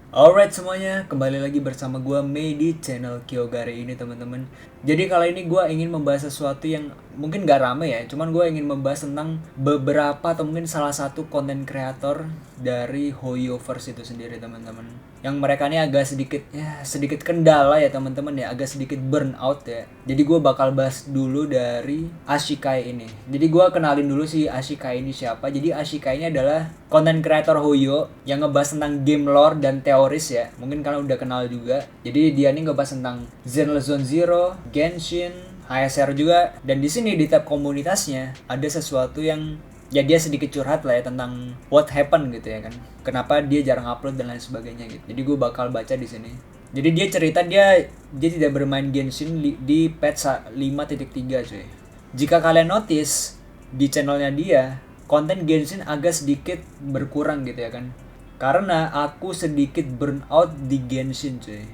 Alright semuanya, kembali lagi bersama gue Mei di channel Kyogare ini teman-teman. Jadi kali ini gue ingin membahas sesuatu yang mungkin gak rame ya, cuman gue ingin membahas tentang beberapa atau mungkin salah satu konten kreator dari Hoyoverse itu sendiri teman-teman. Yang mereka ini agak sedikit kendala ya teman-teman ya, agak sedikit burnout ya. Jadi gue bakal bahas dulu dari Ashikai ini. Jadi gue kenalin dulu si Ashikai ini siapa. Jadi Ashikai ini adalah konten kreator Hoyo yang ngebahas tentang game lore dan teoris ya. Mungkin kalian udah kenal juga. Jadi dia nih ngebahas tentang Zenless Zone Zero, Genshin, HSR juga. Dan di sini di tab komunitasnya ada sesuatu yang ya dia sedikit curhat lah ya tentang what happened gitu ya kan. Kenapa dia jarang upload dan lain sebagainya gitu. Jadi gue bakal baca di sini. Jadi dia cerita dia tidak bermain Genshin di patch 5.3 cuy. Jika kalian notice di channelnya dia, konten Genshin agak sedikit berkurang gitu ya kan. Karena aku sedikit burnout di Genshin cuy.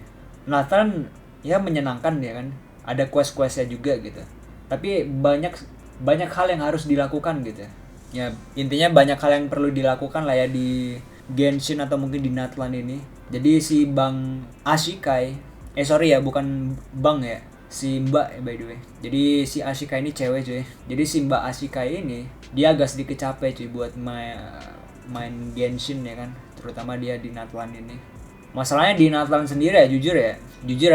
Nathan ya menyenangkan ya kan. Ada quest-questnya juga gitu. Tapi banyak hal yang harus dilakukan gitu. Ya intinya banyak hal yang perlu dilakukan lah ya di Genshin atau mungkin di Natlan ini. Jadi si Bang Ashikai, sorry ya bukan Bang ya, si Mbak by the way. Jadi si Ashikai ini cewek cuy. Jadi si Mbak Ashikai ini dia agak sedikit capek cuy buat main Genshin ya kan. Terutama dia di Natlan ini. Masalahnya di Natlan sendiri ya jujur ya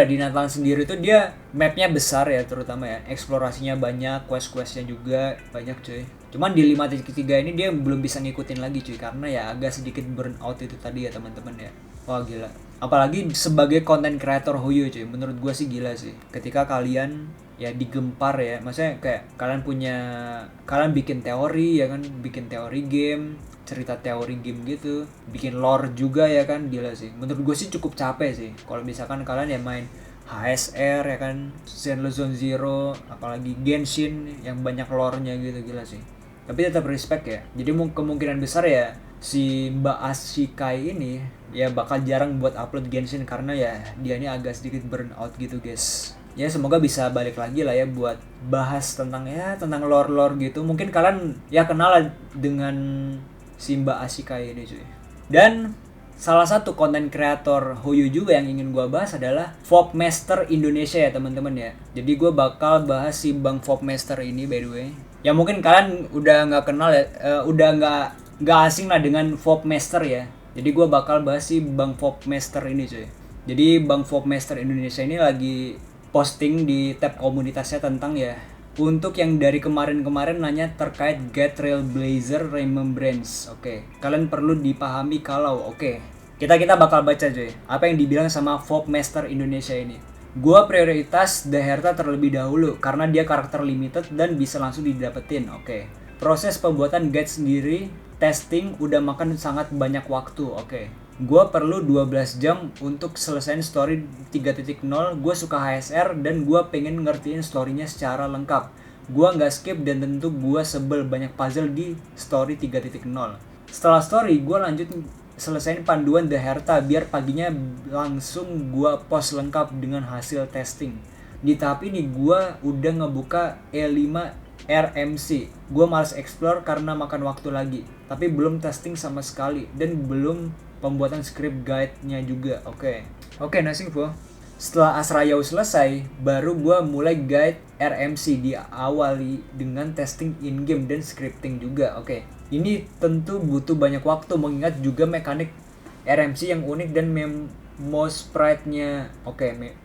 di Natlan sendiri tuh dia mapnya besar ya terutama ya, eksplorasinya banyak, quest-questnya juga banyak cuy. Cuman di 5.3 ini dia belum bisa ngikutin lagi cuy karena ya agak sedikit burnout itu tadi ya teman-teman ya. Wah gila, apalagi sebagai content creator Hoyo cuy, menurut gue sih gila sih ketika kalian ya digempar ya, maksudnya kayak kalian bikin teori ya kan, bikin teori game, cerita teori game gitu, bikin lore juga ya kan, gila sih. Menurut gue sih cukup capek sih kalau misalkan kalian ya main HSR ya kan, Zenless Zone Zero, apalagi Genshin yang banyak lore-nya gitu, gila sih. Tapi tetap respect ya. Jadi kemungkinan besar ya si Mbak Ashikai ini ya bakal jarang buat upload Genshin karena ya dia ini agak sedikit burnout gitu guys. Ya semoga bisa balik lagi lah ya buat bahas tentang lore-lore gitu. Mungkin kalian ya kenal lah dengan si Mbak Ashikai ini cuy. Dan salah satu konten kreator Hoyo juga yang ingin gue bahas adalah Fogmaster Indonesia ya teman-teman ya. Jadi gue bakal bahas si Bang Fogmaster ini by the way. Ya mungkin kalian udah nggak kenal ya, udah nggak asing lah dengan Fogmaster ya. Jadi gue bakal bahas si Bang Fogmaster ini cuy. Jadi Bang Fogmaster Indonesia ini lagi posting di tab komunitasnya tentang ya untuk yang dari kemarin-kemarin nanya terkait Get Trailblazer Remembrance. Oke, kalian perlu dipahami kalau kita bakal baca cuy apa yang dibilang sama Fogmaster Indonesia ini. Gua prioritas The Herta terlebih dahulu karena dia karakter limited dan bisa langsung didapetin. Oke. Proses pembuatan guide sendiri, testing udah makan sangat banyak waktu. Oke. Gua perlu 12 jam untuk selesaiin story 3.0. Gua suka HSR dan gua pengen ngertiin storynya secara lengkap. Gua nggak skip dan tentu gua sebel banyak puzzle di story 3.0. Setelah story, gua lanjut selesain panduan The Herta biar paginya langsung gua post lengkap dengan hasil testing. Di tahap ini gua udah ngebuka E5 RMC. Gua males explore karena makan waktu lagi, tapi belum testing sama sekali dan belum pembuatan script guide-nya juga. Oke, nice info. Setelah Asrayau selesai, baru gua mulai guide RMC, diawali dengan testing in-game dan scripting juga. Oke. Ini tentu butuh banyak waktu mengingat juga mekanik RMC yang unik dan memo sprite-nya.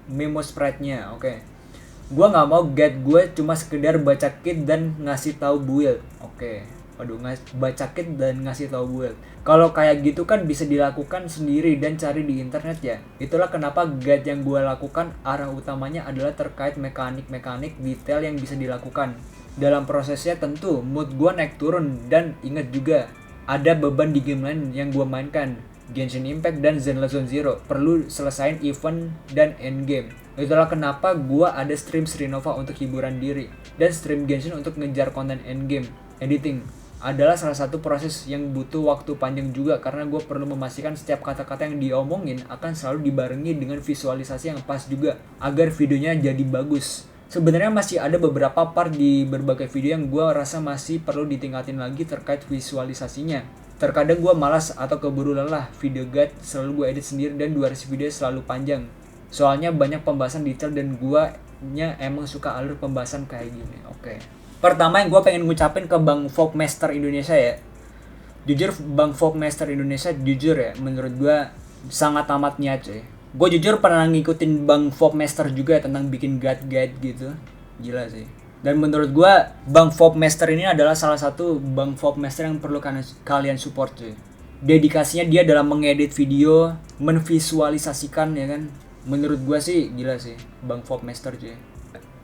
Memo sprite-nya. Gua nggak mau guide gue cuma sekedar baca kit dan ngasih tahu build. Baca kit dan ngasih tahu build. Kalau kayak gitu kan bisa dilakukan sendiri dan cari di internet ya. Itulah kenapa guide yang gue lakukan arah utamanya adalah terkait mekanik-mekanik detail yang bisa dilakukan. Dalam prosesnya tentu mood gue naik turun dan ingat juga ada beban di game lain yang gue mainkan, Genshin Impact dan Zenless Zone Zero, perlu selesain event dan endgame. Itulah kenapa gue ada stream Srinova untuk hiburan diri dan stream Genshin untuk ngejar konten endgame. Editing adalah salah satu proses yang butuh waktu panjang juga karena gue perlu memastikan setiap kata-kata yang diomongin akan selalu dibarengi dengan visualisasi yang pas juga agar videonya jadi bagus. Sebenarnya masih ada beberapa part di berbagai video yang gue rasa masih perlu ditingkatin lagi terkait visualisasinya. Terkadang gue malas atau keburu lelah, video guide selalu gue edit sendiri dan durasi video selalu panjang. Soalnya banyak pembahasan detail dan gue emang suka alur pembahasan kayak gini. Oke. Pertama yang gue pengen ngucapin ke Bang Vlogmaster Indonesia ya. Jujur Bang Vlogmaster Indonesia jujur ya, menurut gue sangat amat niat cuy. Gue jujur pernah ngikutin Bang Vlogmaster juga ya, tentang bikin guide gitu. Gila sih. Dan menurut gue Bang Vlogmaster ini adalah salah satu Bang Vlogmaster yang perlu kalian support cuy. Dedikasinya dia dalam mengedit video, menvisualisasikan ya kan. Menurut gue sih gila sih Bang Vlogmaster cuy.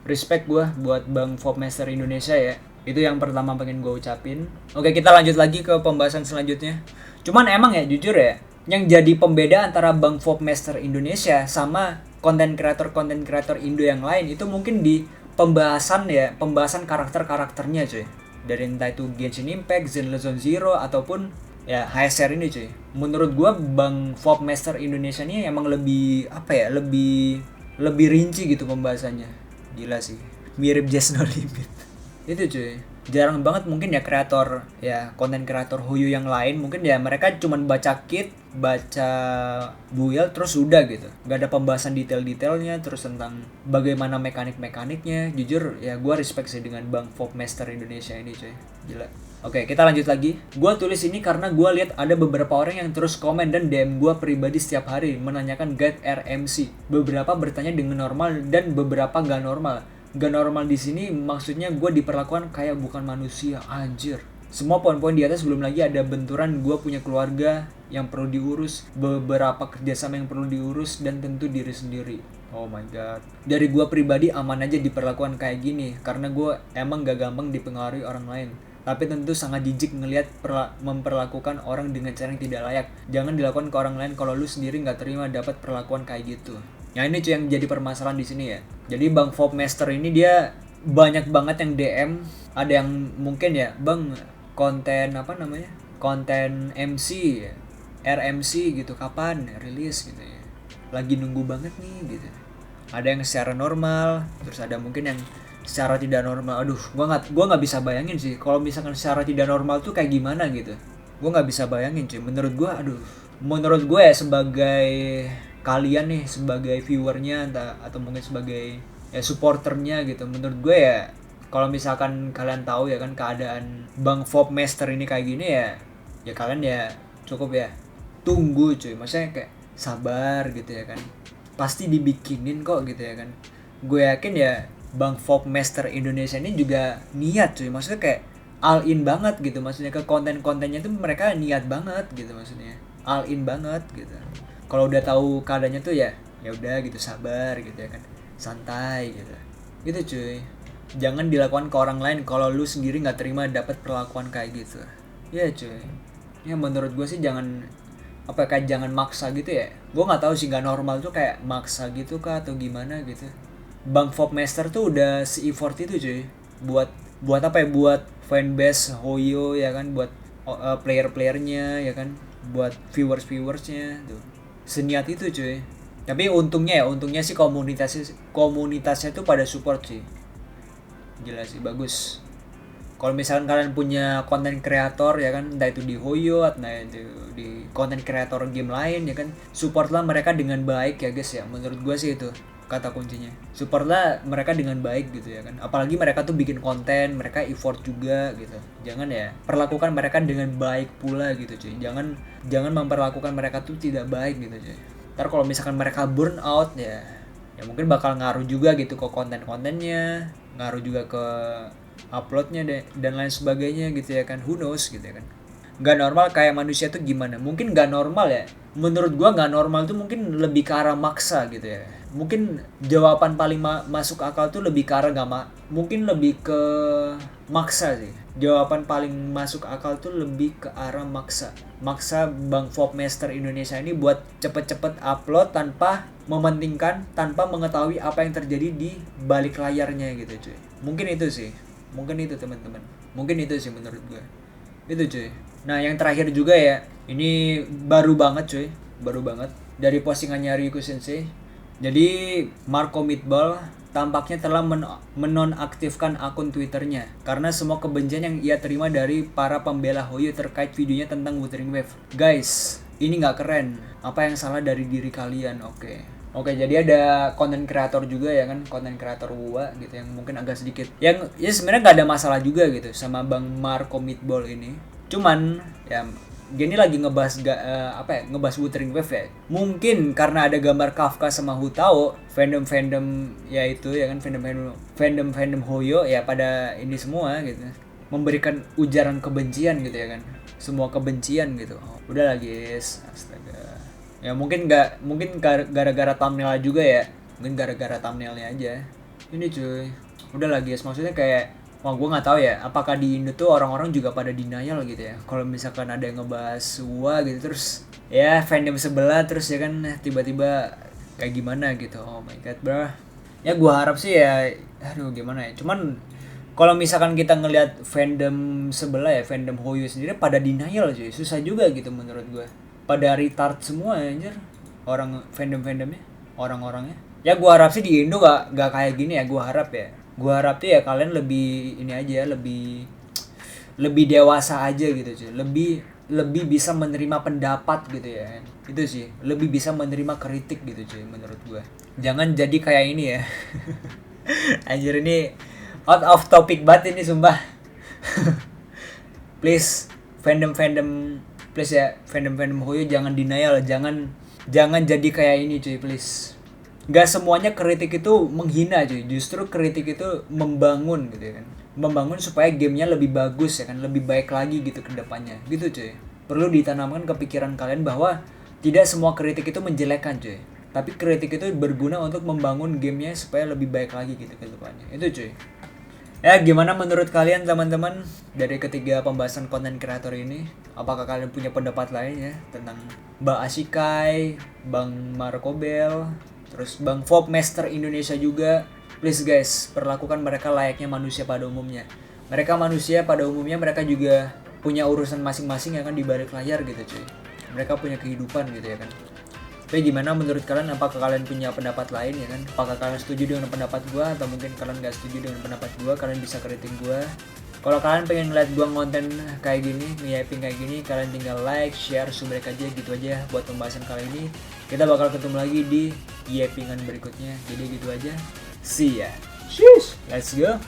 Respect gue buat Bang Vlogmaster Indonesia ya. Itu yang pertama pengen gue ucapin. Oke, kita lanjut lagi ke pembahasan selanjutnya. Cuman emang ya jujur ya, yang jadi pembeda antara Bang Vlogmaster Indonesia sama konten kreator Indo yang lain itu mungkin di pembahasan karakternya cuy. Dari entah itu Genshin Impact, Zenless Zone Zero ataupun ya HSR ini cuy. Menurut gua Bang Vlogmaster Indonesia ini emang lebih lebih rinci gitu pembahasannya. Gila sih. Mirip Just No Limit. Itu cuy. Jarang banget mungkin ya konten kreator Huyu yang lain mungkin ya mereka cuman baca kit, baca build terus udah gitu. Gak ada pembahasan detail-detailnya terus tentang bagaimana mekaniknya. Jujur ya gue respect sih dengan Bang Vlogmaster Indonesia ini cuy. Gila. Oke, kita lanjut lagi. Gue tulis ini karena gue lihat ada beberapa orang yang terus komen dan DM gue pribadi setiap hari menanyakan guide RMC. Beberapa bertanya dengan normal dan beberapa gak normal. Gak normal di sini maksudnya gue diperlakukan kayak bukan manusia, anjir. Semua poin-poin di atas belum lagi ada benturan gue punya keluarga yang perlu diurus, beberapa kerjasama yang perlu diurus, dan tentu diri sendiri. Oh my god. Dari gue pribadi aman aja diperlakukan kayak gini karena gue emang gak gampang dipengaruhi orang lain. Tapi tentu sangat jijik ngelihat memperlakukan orang dengan cara yang tidak layak. Jangan dilakukan ke orang lain kalau lu sendiri gak terima dapat perlakuan kayak gitu. Ya ini cuy yang jadi permasalahan di sini ya. Jadi Bang Vlogmaster ini dia banyak banget yang DM, ada yang mungkin ya, Bang konten konten MC, RMC gitu kapan rilis gitu ya. Lagi nunggu banget nih gitu. Ada yang secara normal, terus ada mungkin yang secara tidak normal. Aduh, gua nggak bisa bayangin sih kalau misalkan secara tidak normal tuh kayak gimana gitu. Gua nggak bisa bayangin cuy. Menurut gue ya sebagai kalian nih sebagai viewernya atau mungkin sebagai ya supporternya gitu, menurut gue ya kalau misalkan kalian tahu ya kan keadaan Bang Vlogmaster ini kayak gini ya kalian ya cukup ya tunggu cuy, maksudnya kayak sabar gitu ya kan, pasti dibikinin kok gitu ya kan. Gue yakin ya Bang Vlogmaster Indonesia ini juga niat cuy, maksudnya kayak all in banget gitu, maksudnya ke kontennya tuh mereka niat banget gitu, maksudnya all in banget gitu. Kalau udah tahu keadaannya tuh ya udah gitu, sabar gitu ya kan, santai gitu cuy. Jangan dilakukan ke orang lain kalau lu sendiri nggak terima dapat perlakuan kayak gitu ya cuy. Ya menurut gue sih jangan jangan maksa gitu ya. Gue nggak tahu sih, nggak normal tuh kayak maksa gitu kah atau gimana gitu. Bang Vlogmaster tuh udah se-effort itu cuy buat buat fanbase Hoyo ya kan, buat player-playernya ya kan, buat viewersnya tuh seniat itu cuy. Tapi untungnya sih komunitasnya tuh pada support sih. Gila sih, bagus. Kalau misalkan kalian punya konten kreator ya kan, entah itu di Hoyo atau itu di konten kreator game lain ya kan, supportlah mereka dengan baik ya guys ya. Menurut gue sih itu kata kuncinya, supportlah mereka dengan baik gitu ya kan. Apalagi mereka tuh bikin konten, mereka effort juga gitu. Jangan ya perlakukan mereka dengan baik pula gitu cuy. Jangan memperlakukan mereka tuh tidak baik gitu cuy. Ntar kalau misalkan mereka burn out ya mungkin bakal ngaruh juga gitu ke kontennya, ngaruh juga ke uploadnya dan lain sebagainya gitu ya kan. Who knows gitu ya kan. Gak normal kayak manusia tuh gimana? Mungkin gak normal ya. Menurut gua gak normal tuh mungkin lebih ke arah maksa gitu ya. Mungkin jawaban paling masuk akal tuh lebih ke arah mungkin lebih ke maksa sih. Jawaban paling masuk akal tuh lebih ke arah maksa Bang Vlogmaster Indonesia ini buat cepet-cepet upload tanpa mementingkan, tanpa mengetahui apa yang terjadi di balik layarnya gitu cuy. Mungkin itu sih, teman-teman, mungkin itu sih menurut gue itu cuy. Nah yang terakhir juga ya, ini baru banget dari postingannya Ryuko Sensei. Jadi Marco Midball tampaknya telah menonaktifkan akun Twitternya karena semua kebencian yang ia terima dari para pembela Hoyo terkait videonya tentang Wuthering Wave. Guys, ini nggak keren. Apa yang salah dari diri kalian? Oke, jadi ada konten kreator juga ya kan, konten kreator gua gitu yang mungkin agak sedikit yang ya sebenarnya nggak ada masalah juga gitu sama Bang Marco Midball ini. Cuman ya dia ini lagi ngebahas ngebahas Wuthering Wave ya. Mungkin karena ada gambar Kafka sama Hutao, fandom ya itu ya kan, fandom Hoyo ya pada ini semua gitu. Memberikan ujaran kebencian gitu ya kan. Semua kebencian gitu. Udahlah guys, astaga. Ya mungkin gara-gara thumbnail juga ya. Mungkin gara-gara thumbnailnya aja. Ini cuy. Udahlah guys, maksudnya kayak wah, gue nggak tahu ya, apakah di Indo tuh orang-orang juga pada denial gitu ya. Kalau misalkan ada yang ngebahas SUA gitu, terus ya fandom sebelah, terus ya kan tiba-tiba kayak gimana gitu. Oh my god, bro. Ya gue harap sih ya, aduh gimana ya. Cuman kalau misalkan kita ngelihat fandom sebelah ya, fandom Hoyo sendiri pada denial cuy. Susah juga gitu menurut gue. Pada retard semua anjir. Orang fandom-fandomnya, orang-orangnya. Ya gue harap sih di Indo gak kayak gini ya, gue harap ya. Gue harap tuh ya kalian lebih ini aja, lebih dewasa aja gitu cuy, lebih bisa menerima pendapat gitu ya, itu sih, lebih bisa menerima kritik gitu cuy menurut gue. Jangan jadi kayak ini ya. Anjir, ini out of topic banget ini sumpah. Please fandom please ya, fandom Hoyo jangan denial, jangan jadi kayak ini cuy, please. Gak semuanya kritik itu menghina cuy, justru kritik itu membangun gitu ya kan, membangun supaya gamenya lebih bagus ya kan, lebih baik lagi gitu ke depannya gitu cuy. Perlu ditanamkan ke pikiran kalian bahwa tidak semua kritik itu menjelekkan cuy, tapi kritik itu berguna untuk membangun gamenya supaya lebih baik lagi gitu ke depannya, itu cuy. Ya gimana menurut kalian teman-teman dari ketiga pembahasan konten kreator ini? Apakah kalian punya pendapat lain ya tentang Bang Ashikai, Bang Marco Bell, terus Bang Fob Master Indonesia juga? Please guys, perlakukan mereka layaknya manusia pada umumnya. Mereka manusia pada umumnya, mereka juga punya urusan masing-masing ya kan di balik layar gitu cuy. Mereka punya kehidupan gitu ya kan. Tapi gimana menurut kalian? Apakah kalian punya pendapat lain ya kan? Apakah kalian setuju dengan pendapat gua atau mungkin kalian gak setuju dengan pendapat gua? Kalian bisa kritik gua. Kalau kalian pengen ngeliat gua konten kayak gini, nge-yaping kayak gini, kalian tinggal like, share, subrek aja gitu aja buat pembahasan kali ini. Kita bakal ketemu lagi di yapingan berikutnya. Jadi gitu aja. See ya. Sheesh. Let's go.